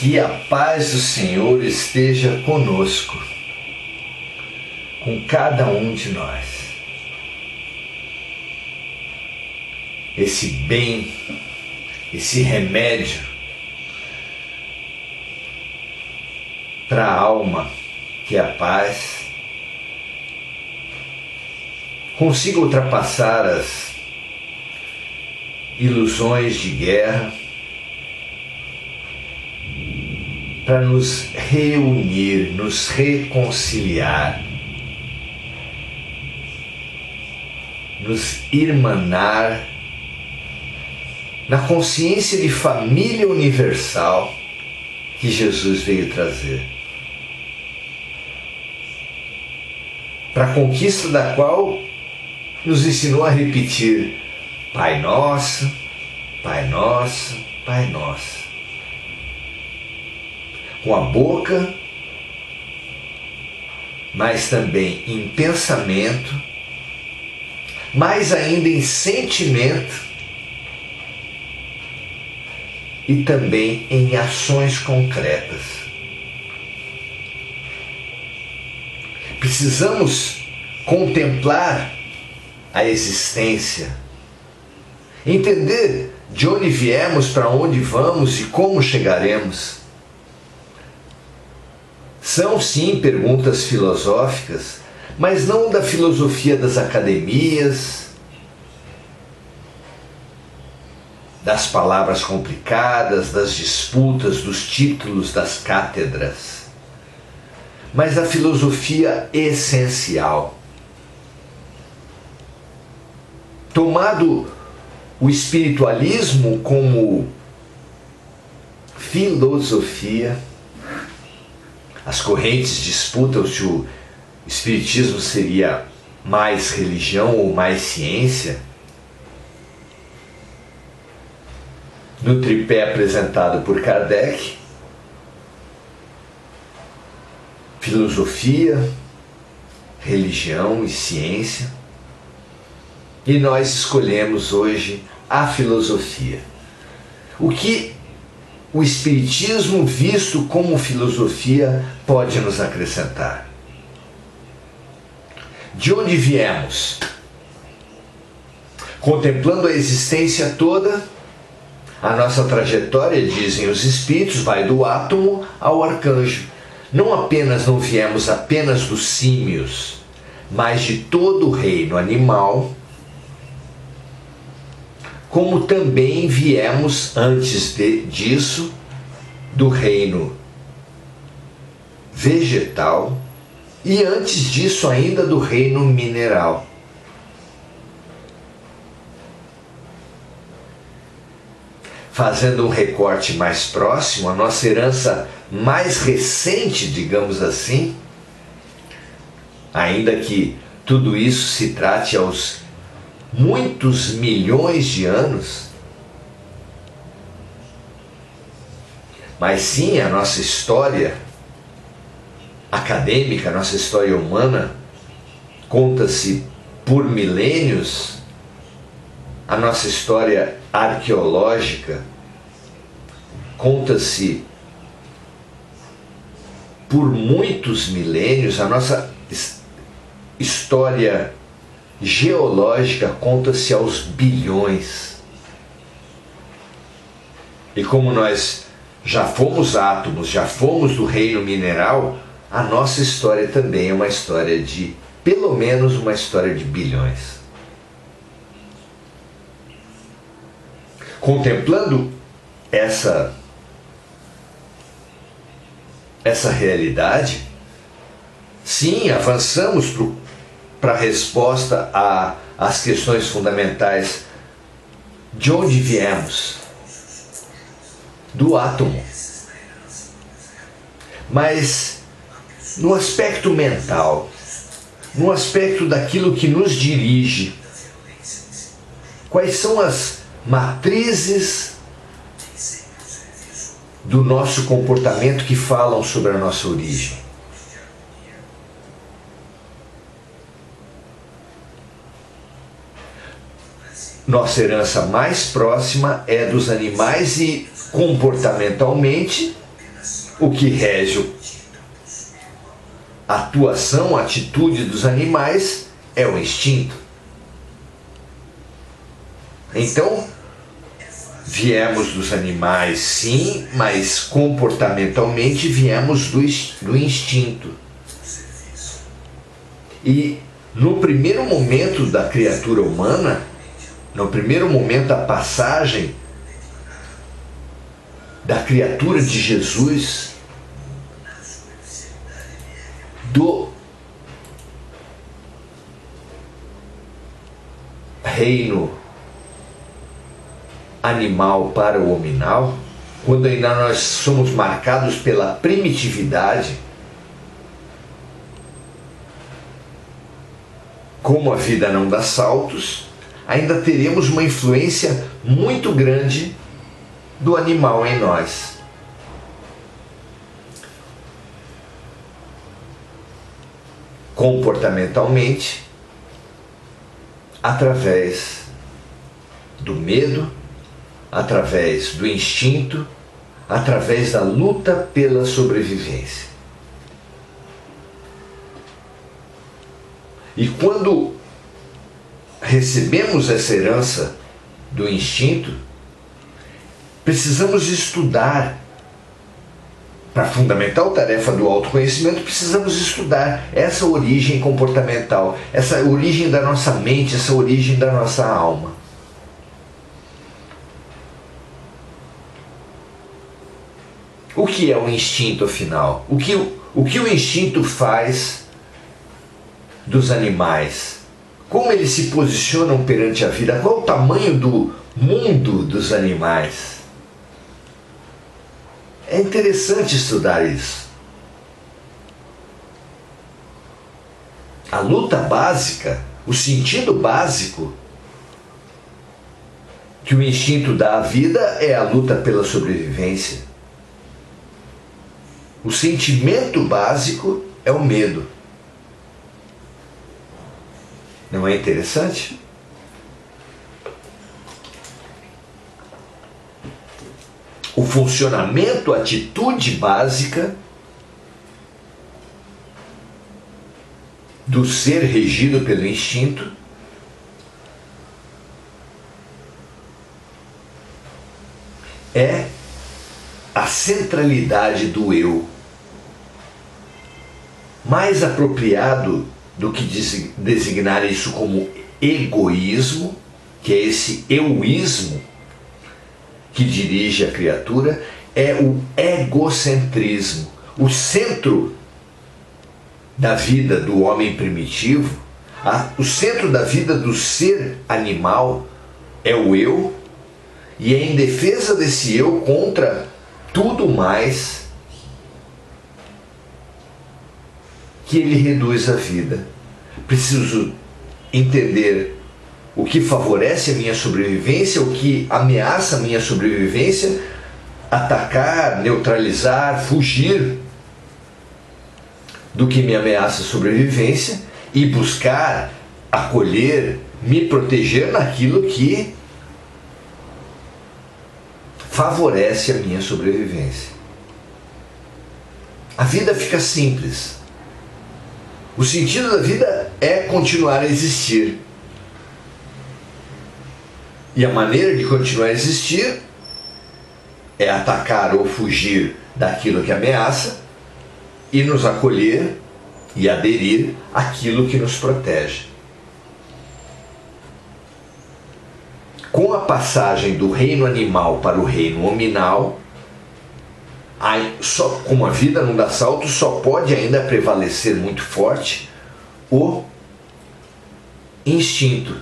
Que a paz do Senhor esteja conosco, com cada um de nós. Esse bem, esse remédio para a alma, que é a paz, consiga ultrapassar as ilusões de guerra, para nos reunir, nos reconciliar, nos irmanar na consciência de família universal que Jesus veio trazer, para a conquista da qual nos ensinou a repetir: Pai Nosso, Pai Nosso, Pai Nosso. Com a boca, mas também em pensamento, mais ainda em sentimento e também em ações concretas. Precisamos contemplar a existência, entender de onde viemos, para onde vamos e como chegaremos. São sim perguntas filosóficas, mas não da filosofia das academias, das palavras complicadas, das disputas, dos títulos, das cátedras, mas da filosofia essencial. Tomado o espiritualismo como filosofia, as correntes disputam se o espiritismo seria mais religião ou mais ciência. No tripé apresentado por Kardec, filosofia, religião e ciência, e nós escolhemos hoje a filosofia. O que o Espiritismo, visto como filosofia, pode nos acrescentar? De onde viemos? Contemplando a existência toda, a nossa trajetória, dizem os Espíritos, vai do átomo ao arcanjo. Não viemos apenas dos símios, mas de todo o reino animal, como também viemos antes disso do reino vegetal e antes disso ainda do reino mineral. Fazendo um recorte mais próximo, a nossa herança mais recente, digamos assim, ainda que tudo isso se trate aos muitos milhões de anos, mas sim a nossa história acadêmica, a nossa história humana, conta-se por milênios, a nossa história arqueológica conta-se por muitos milênios, a nossa história geológica conta-se aos bilhões. E como nós já fomos átomos, já fomos do reino mineral, a nossa história também é uma história de, pelo menos uma história de bilhões. Contemplando essa realidade, sim, avançamos para a resposta às questões fundamentais. De onde viemos? Do átomo. Mas no aspecto mental, no aspecto daquilo que nos dirige, quais são as matrizes do nosso comportamento que falam sobre a nossa origem? Nossa herança mais próxima é dos animais e, comportamentalmente, o que rege a atuação, a atitude dos animais é o instinto. Então, viemos dos animais, sim, mas comportamentalmente viemos do instinto. E no primeiro momento da criatura humana, no primeiro momento da passagem da criatura de Jesus, do reino animal para o hominal, quando ainda nós somos marcados pela primitividade, como a vida não dá saltos, ainda teremos uma influência muito grande do animal em nós. Comportamentalmente, através do medo, através do instinto, através da luta pela sobrevivência. E quando recebemos essa herança do instinto, precisamos estudar. Para a fundamental tarefa do autoconhecimento, precisamos estudar essa origem comportamental, essa origem da nossa mente, essa origem da nossa alma. O que é o instinto, afinal? O que o instinto faz dos animais? Como eles se posicionam perante a vida? Qual o tamanho do mundo dos animais? É interessante estudar isso. A luta básica, o sentido básico que o instinto dá à vida é a luta pela sobrevivência. O sentimento básico é o medo. Não é interessante? O funcionamento, a atitude básica do ser regido pelo instinto é a centralidade do eu. Mais apropriado do que designar isso como egoísmo, que é esse euísmo que dirige a criatura, é o egocentrismo. O centro da vida do homem primitivo, o centro da vida do ser animal é o eu, e é em defesa desse eu contra tudo mais que ele reduz a vida. Preciso entender o que favorece a minha sobrevivência, o que ameaça a minha sobrevivência, atacar, neutralizar, fugir do que me ameaça a sobrevivência e buscar, acolher, me proteger naquilo que favorece a minha sobrevivência. A vida fica simples. O sentido da vida é continuar a existir. E a maneira de continuar a existir é atacar ou fugir daquilo que ameaça e nos acolher e aderir àquilo que nos protege. Com a passagem do reino animal para o reino hominal, como a vida não dá salto, só pode ainda prevalecer muito forte o instinto.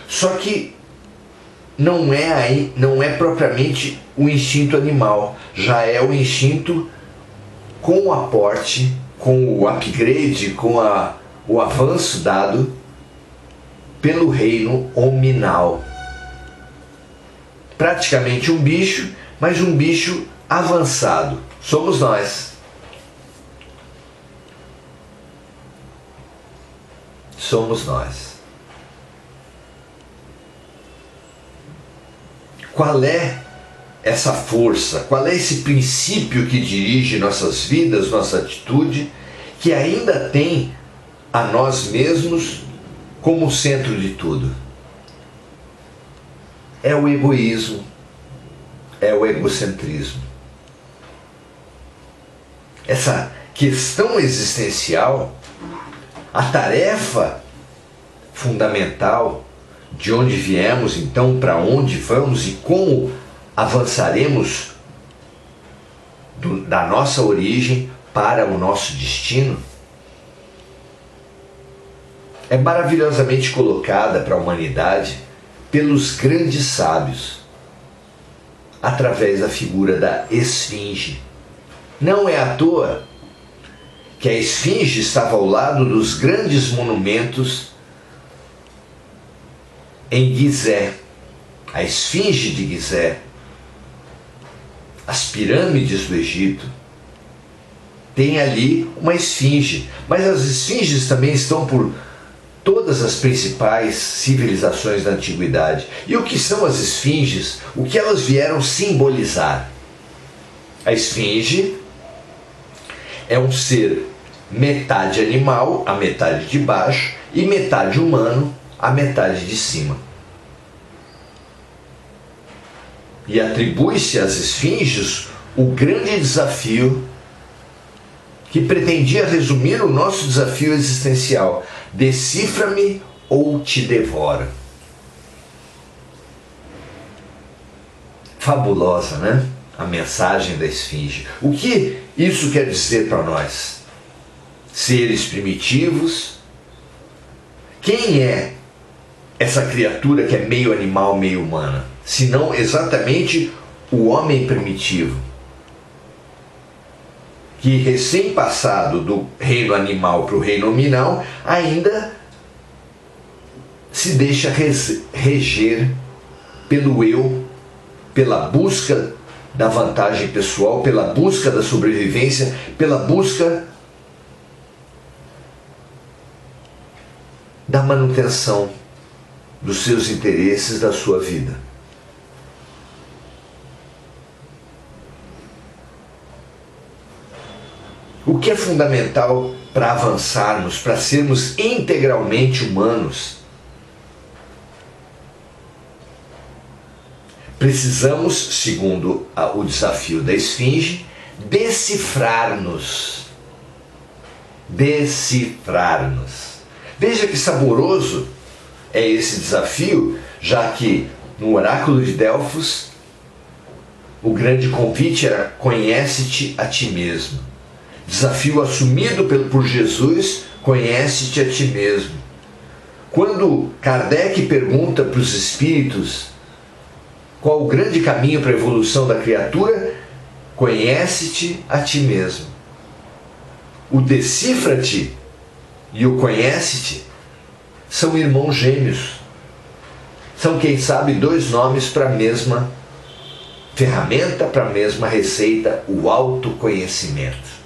Só que não é propriamente o instinto animal, já é o instinto com o aporte, com o upgrade, com o avanço dado pelo reino hominal. Praticamente um bicho, mas um bicho avançado. Somos nós. Somos nós. Qual é essa força, qual é esse princípio que dirige nossas vidas, nossa atitude, que ainda tem a nós mesmos como centro de tudo? É o egoísmo, é o egocentrismo. Essa questão existencial, a tarefa fundamental de onde viemos, então para onde vamos e como avançaremos da nossa origem para o nosso destino, é maravilhosamente colocada para a humanidade pelos grandes sábios, através da figura da esfinge. Não é à toa que a esfinge estava ao lado dos grandes monumentos em Gizé, a esfinge de Gizé, as pirâmides do Egito. Tem ali uma esfinge, mas as esfinges também estão por todas as principais civilizações da antiguidade. E o que são as esfinges? O que elas vieram simbolizar? A esfinge é um ser metade animal, a metade de baixo, e metade humano, a metade de cima. E atribui-se às esfinges o grande desafio que pretendia resumir o nosso desafio existencial: decifra-me ou te devoro. Fabulosa, né? A mensagem da esfinge. O que isso quer dizer para nós? Seres primitivos. Quem é essa criatura que é meio animal, meio humana? Se não exatamente o homem primitivo, que recém-passado do reino animal para o reino nominal, ainda se deixa reger pelo eu, pela busca da vantagem pessoal, pela busca da sobrevivência, pela busca da manutenção dos seus interesses, da sua vida. O que é fundamental para avançarmos, para sermos integralmente humanos? Precisamos, segundo o desafio da esfinge, decifrar-nos. Decifrar-nos. Veja que saboroso é esse desafio, já que no oráculo de Delfos o grande convite era: conhece-te a ti mesmo. Desafio assumido por Jesus: conhece-te a ti mesmo. Quando Kardec pergunta para os espíritos qual o grande caminho para a evolução da criatura, conhece-te a ti mesmo. O decifra-te e o conhece-te são irmãos gêmeos. São, quem sabe, dois nomes para a mesma ferramenta, para a mesma receita: o autoconhecimento.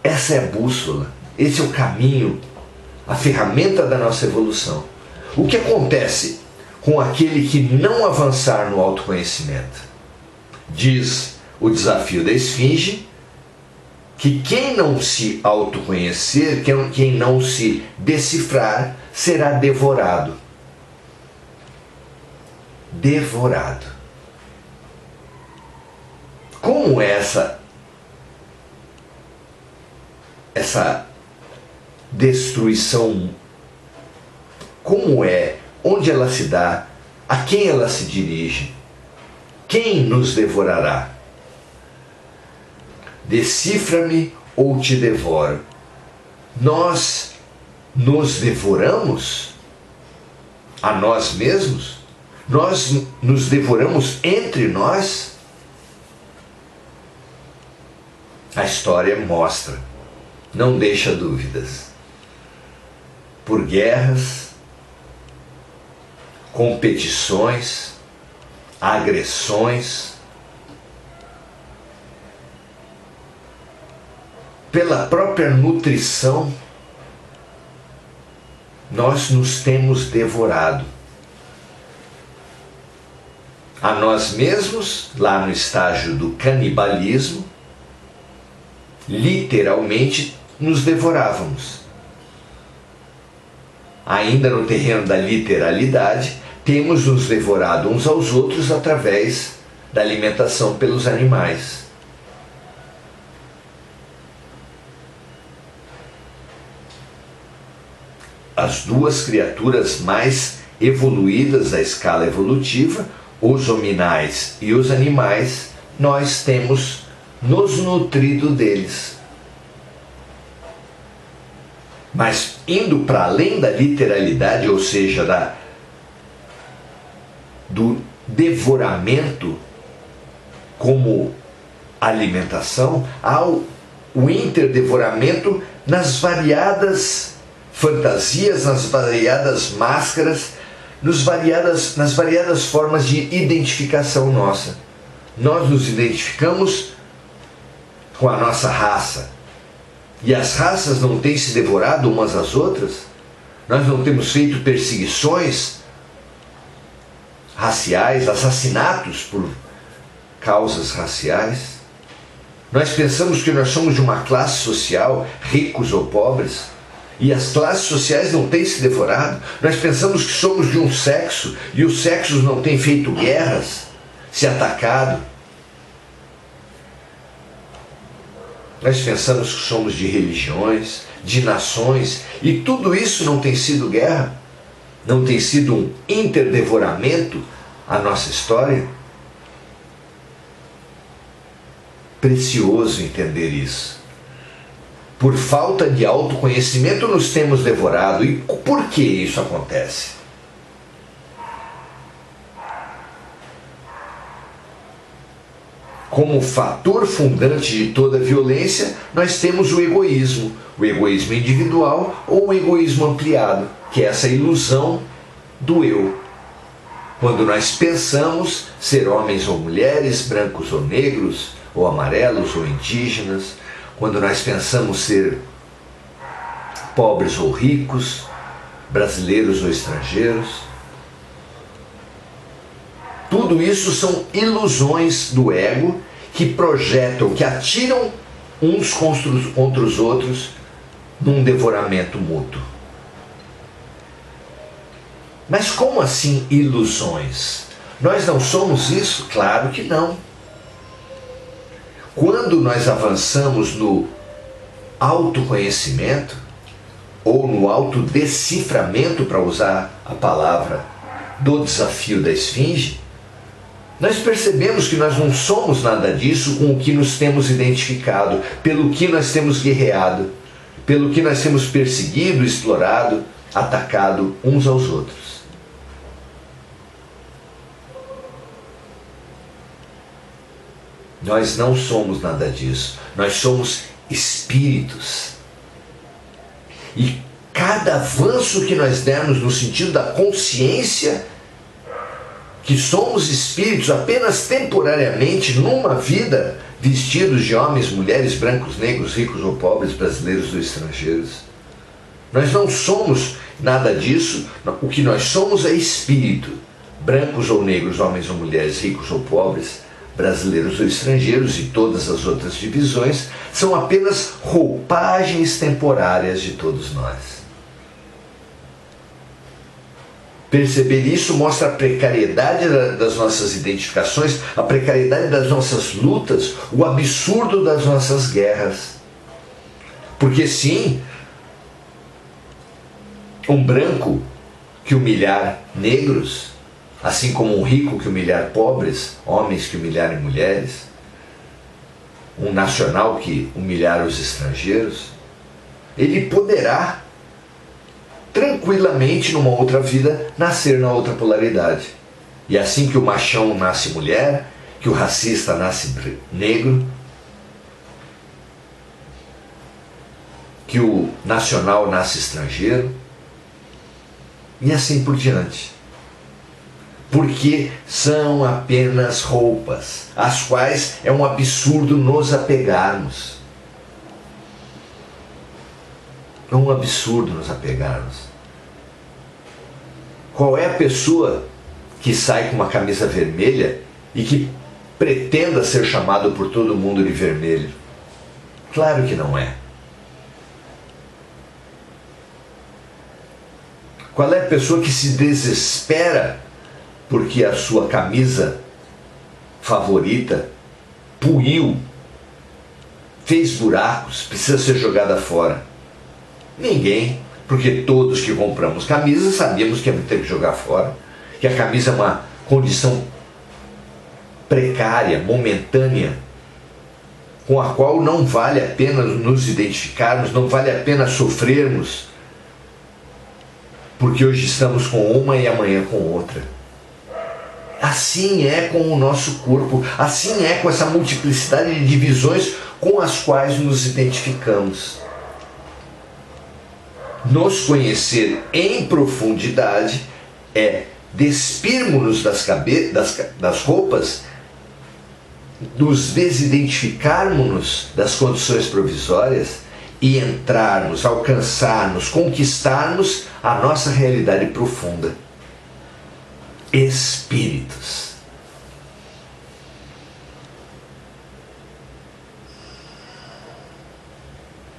Essa é a bússola, esse é o caminho, a ferramenta da nossa evolução. O que acontece com aquele que não avançar no autoconhecimento? Diz o desafio da esfinge que quem não se autoconhecer, quem não se decifrar, será devorado. Devorado. Como é essa destruição? Como é? Onde ela se dá? A quem ela se dirige? Quem nos devorará? Decifra-me ou te devoro. Nós nos devoramos a nós mesmos? Nós nos devoramos entre nós? A história mostra, não deixa dúvidas. Por guerras, competições, agressões, pela própria nutrição nós nos temos devorado. A nós mesmos, lá no estágio do canibalismo, literalmente nos devorávamos. Ainda no terreno da literalidade, temos nos devorado uns aos outros através da alimentação pelos animais. As duas criaturas mais evoluídas da escala evolutiva, os hominais e os animais, nós temos nos nutrido deles. Mas indo para além da literalidade, ou seja, do devoramento como alimentação, há o interdevoramento nas variadas fantasias, nas variadas máscaras, nas variadas formas de identificação nossa. Nós nos identificamos com a nossa raça. E as raças não têm se devorado umas às outras? Nós não temos feito perseguições raciais, assassinatos por causas raciais? Nós pensamos que nós somos de uma classe social, ricos ou pobres, e as classes sociais não têm se devorado. Nós pensamos que somos de um sexo, e os sexos não têm feito guerras, se atacado. Nós pensamos que somos de religiões, de nações, e tudo isso não tem sido guerra, não tem sido um interdevoramento à nossa história. Precioso entender isso. Por falta de autoconhecimento nos temos devorado. E por que isso acontece? Como fator fundante de toda violência, nós temos o egoísmo individual ou o egoísmo ampliado, que é essa ilusão do eu. Quando nós pensamos ser homens ou mulheres, brancos ou negros, ou amarelos ou indígenas, quando nós pensamos ser pobres ou ricos, brasileiros ou estrangeiros, tudo isso são ilusões do ego que projetam, que atiram uns contra os outros num devoramento mútuo. Mas como assim ilusões? Nós não somos isso? Claro que não. Quando nós avançamos no autoconhecimento, ou no autodeciframento, para usar a palavra do desafio da esfinge, nós percebemos que nós não somos nada disso com o que nos temos identificado, pelo que nós temos guerreado, pelo que nós temos perseguido, explorado, atacado uns aos outros. Nós não somos nada disso. Nós somos espíritos. E cada avanço que nós dermos no sentido da consciência que somos espíritos apenas temporariamente numa vida, vestidos de homens, mulheres, brancos, negros, ricos ou pobres, brasileiros ou estrangeiros. Nós não somos nada disso. O que nós somos é espírito. Brancos ou negros, homens ou mulheres, ricos ou pobres, brasileiros ou estrangeiros, e todas as outras divisões são apenas roupagens temporárias de todos nós. Perceber isso mostra a precariedade das nossas identificações, a precariedade das nossas lutas, o absurdo das nossas guerras. Porque sim, um branco que humilhar negros, assim como um rico que humilhar pobres, homens que humilharem mulheres, um nacional que humilhar os estrangeiros, ele poderá tranquilamente numa outra vida nascer na outra polaridade. E assim que o machão nasce mulher, que o racista nasce negro, que o nacional nasce estrangeiro, e assim por diante. Porque são apenas roupas, às quais é um absurdo nos apegarmos. É um absurdo nos apegarmos. Qual é a pessoa que sai com uma camisa vermelha e que pretenda ser chamado por todo mundo de vermelho? Claro que não é. Qual é a pessoa que se desespera porque a sua camisa favorita puiu, fez buracos, precisa ser jogada fora? Ninguém, porque todos que compramos camisas sabíamos que ia ter que jogar fora, que a camisa é uma condição precária, momentânea, com a qual não vale a pena nos identificarmos, não vale a pena sofrermos, porque hoje estamos com uma e amanhã com outra. Assim é com o nosso corpo, assim é com essa multiplicidade de divisões com as quais nos identificamos. Nos conhecer em profundidade é despirmos-nos das roupas, nos desidentificarmos das condições provisórias e entrarmos, alcançarmos, conquistarmos a nossa realidade profunda. Espíritos.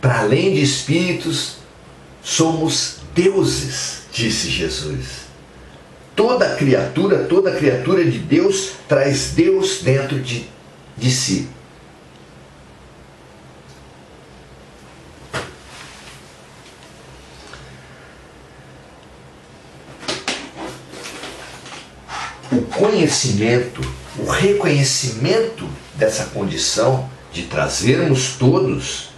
Para além de espíritos, somos deuses, disse Jesus. Toda criatura de Deus traz Deus dentro de si. O conhecimento, o reconhecimento dessa condição de trazermos todos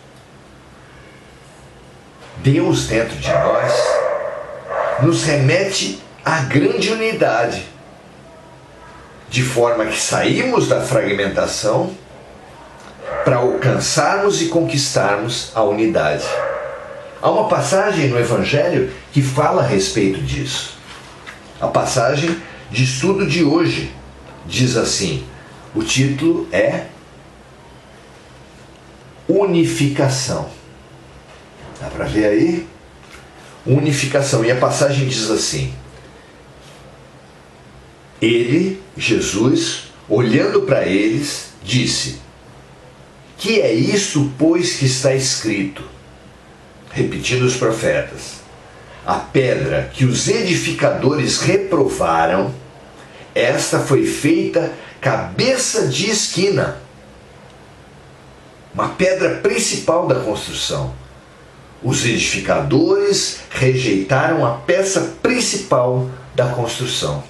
Deus dentro de nós, nos remete à grande unidade, de forma que saímos da fragmentação para alcançarmos e conquistarmos a unidade. Há uma passagem no Evangelho que fala a respeito disso. A passagem de estudo de hoje diz assim, o título é Unificação. Dá para ver aí? Unificação. E a passagem diz assim, ele, Jesus, olhando para eles, disse, que é isto, pois, que está escrito? Repetindo os profetas, a pedra que os edificadores reprovaram, esta foi feita cabeça de esquina, uma pedra principal da construção. Os edificadores rejeitaram a peça principal da construção.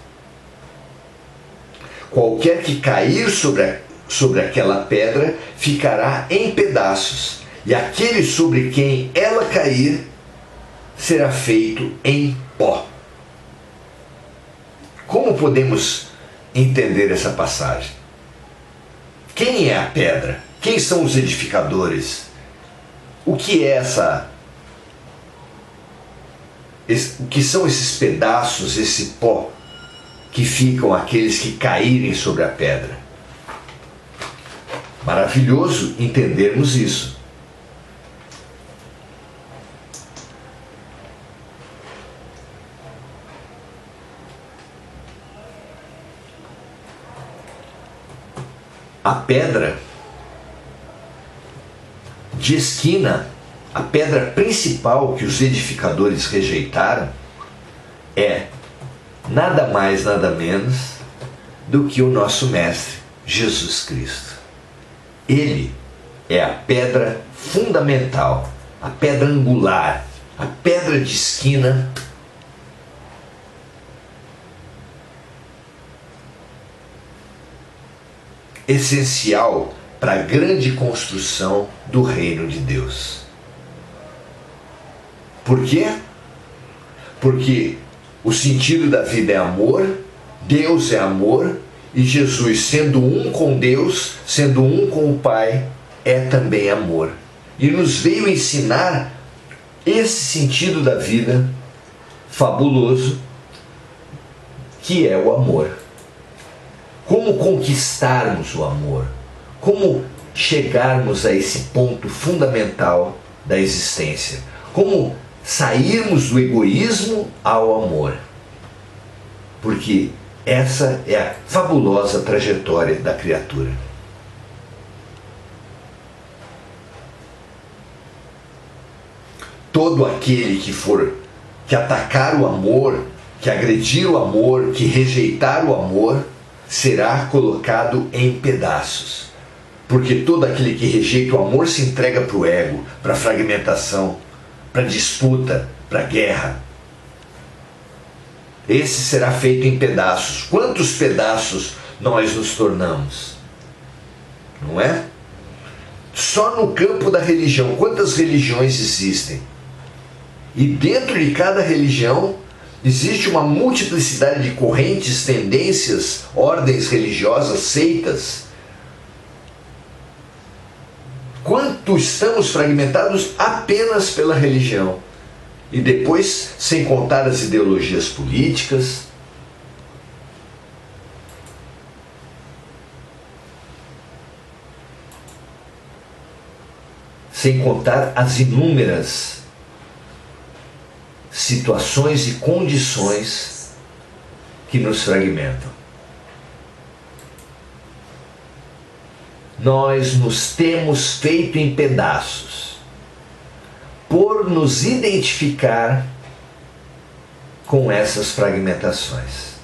Qualquer que cair sobre aquela pedra ficará em pedaços, e aquele sobre quem ela cair será feito em pó. Como podemos entender essa passagem? Quem é a pedra? Quem são os edificadores? O que é o que são esses pedaços, esse pó que ficam aqueles que caírem sobre a pedra? Maravilhoso entendermos isso. A pedra de esquina, a pedra principal que os edificadores rejeitaram, é nada mais, nada menos do que o nosso Mestre, Jesus Cristo. Ele é a pedra fundamental, a pedra angular, a pedra de esquina essencial para a grande construção do reino de Deus. Por quê? Porque o sentido da vida é amor, Deus é amor, e Jesus, sendo um com Deus, sendo um com o Pai, é também amor. E nos veio ensinar esse sentido da vida fabuloso, que é o amor. Como conquistarmos o amor? Como chegarmos a esse ponto fundamental da existência? Como sairmos do egoísmo ao amor? porque essa é a fabulosa trajetória da criatura. Todo aquele que atacar o amor, que agredir o amor, que rejeitar o amor, será colocado em pedaços. Porque todo aquele que rejeita o amor se entrega para o ego, para a fragmentação, para a disputa, para a guerra. Esse será feito em pedaços. Quantos pedaços nós nos tornamos? Não é? Só no campo da religião, quantas religiões existem? E dentro de cada religião existe uma multiplicidade de correntes, tendências, ordens religiosas, seitas. Quanto estamos fragmentados apenas pela religião. E depois, sem contar as ideologias políticas. Sem contar as inúmeras situações e condições que nos fragmentam. Nós nos temos feito em pedaços por nos identificar com essas fragmentações.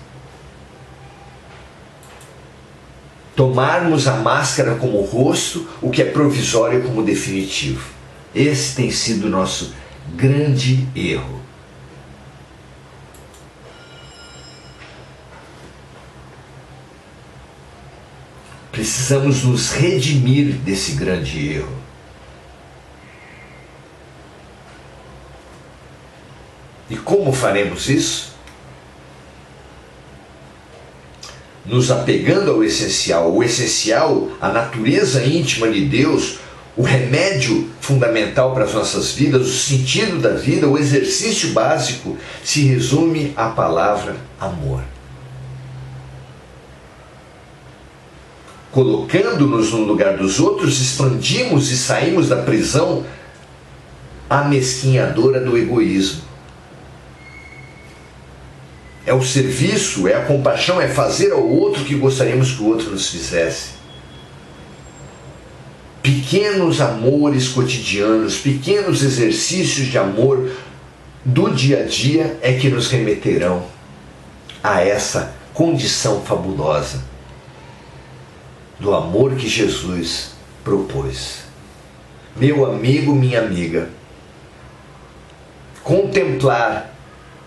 Tomarmos a máscara como rosto, o que é provisório como definitivo. Esse tem sido o nosso grande erro. Precisamos nos redimir desse grande erro. E como faremos isso? Nos apegando ao essencial. O essencial, a natureza íntima de Deus, o remédio fundamental para as nossas vidas, o sentido da vida, o exercício básico, se resume à palavra amor. Colocando-nos no lugar dos outros, expandimos e saímos da prisão amesquinhadora do egoísmo. É o serviço, é a compaixão, é fazer ao outro o que gostaríamos que o outro nos fizesse. Pequenos amores cotidianos, pequenos exercícios de amor do dia a dia é que nos remeterão a essa condição fabulosa do amor que Jesus propôs. Meu amigo, minha amiga, contemplar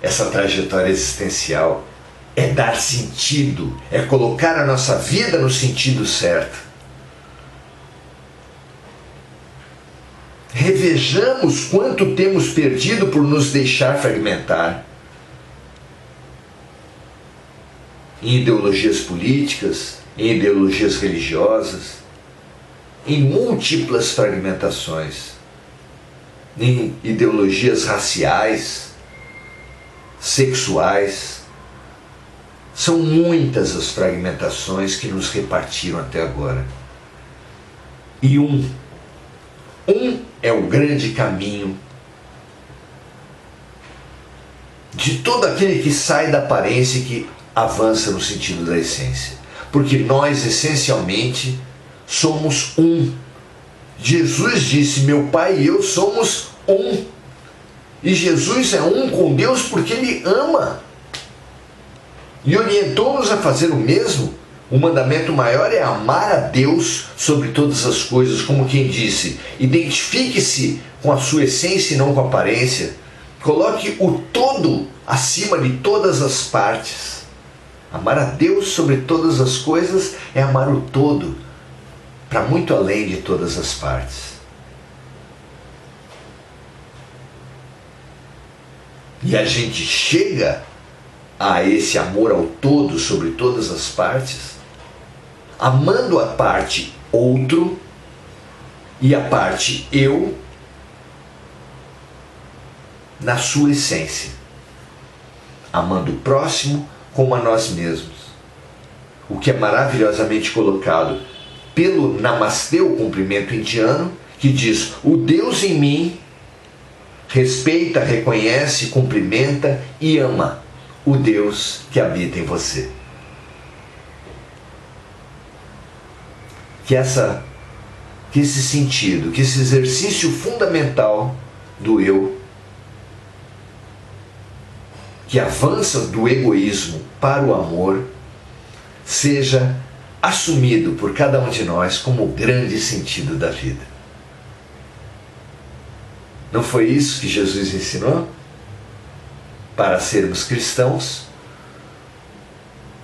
essa trajetória existencial é dar sentido, é colocar a nossa vida no sentido certo. Revejamos quanto temos perdido por nos deixar fragmentar em ideologias políticas, em ideologias religiosas, em múltiplas fragmentações, em ideologias raciais, sexuais. São muitas as fragmentações que nos repartiram até agora. E um é o grande caminho de todo aquele que sai da aparência e que avança no sentido da essência. Porque nós, essencialmente, somos um. Jesus disse, meu Pai e eu somos um. E Jesus é um com Deus porque Ele ama. E orientou-nos a fazer o mesmo. O mandamento maior é amar a Deus sobre todas as coisas, como quem disse, identifique-se com a sua essência e não com a aparência. Coloque o todo acima de todas as partes. Amar a Deus sobre todas as coisas é amar o todo, para muito além de todas as partes. E a gente chega a esse amor ao todo sobre todas as partes, amando a parte outro e a parte eu na sua essência, amando o próximo como a nós mesmos. O que é maravilhosamente colocado pelo Namastê, o cumprimento indiano, que diz, o Deus em mim respeita, reconhece, cumprimenta e ama o Deus que habita em você. Que esse sentido, que esse exercício fundamental do eu, que avança do egoísmo para o amor, seja assumido por cada um de nós como o grande sentido da vida. Não foi isso que Jesus ensinou? Para sermos cristãos,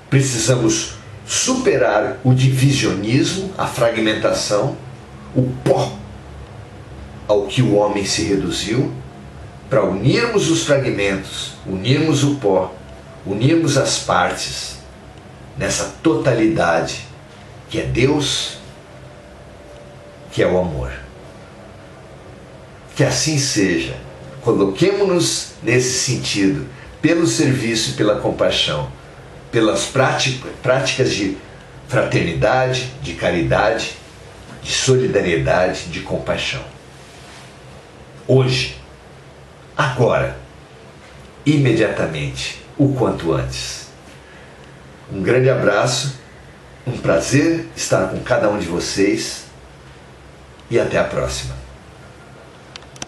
precisamos superar o divisionismo, a fragmentação, o pó ao que o homem se reduziu, para unirmos os fragmentos, unirmos o pó, unirmos as partes nessa totalidade que é Deus, que é o amor. Que assim seja. Coloquemo-nos nesse sentido, pelo serviço e pela compaixão, pelas práticas de fraternidade, de caridade, de solidariedade, de compaixão. Hoje, agora, imediatamente, o quanto antes. Um grande abraço, um prazer estar com cada um de vocês e até a próxima.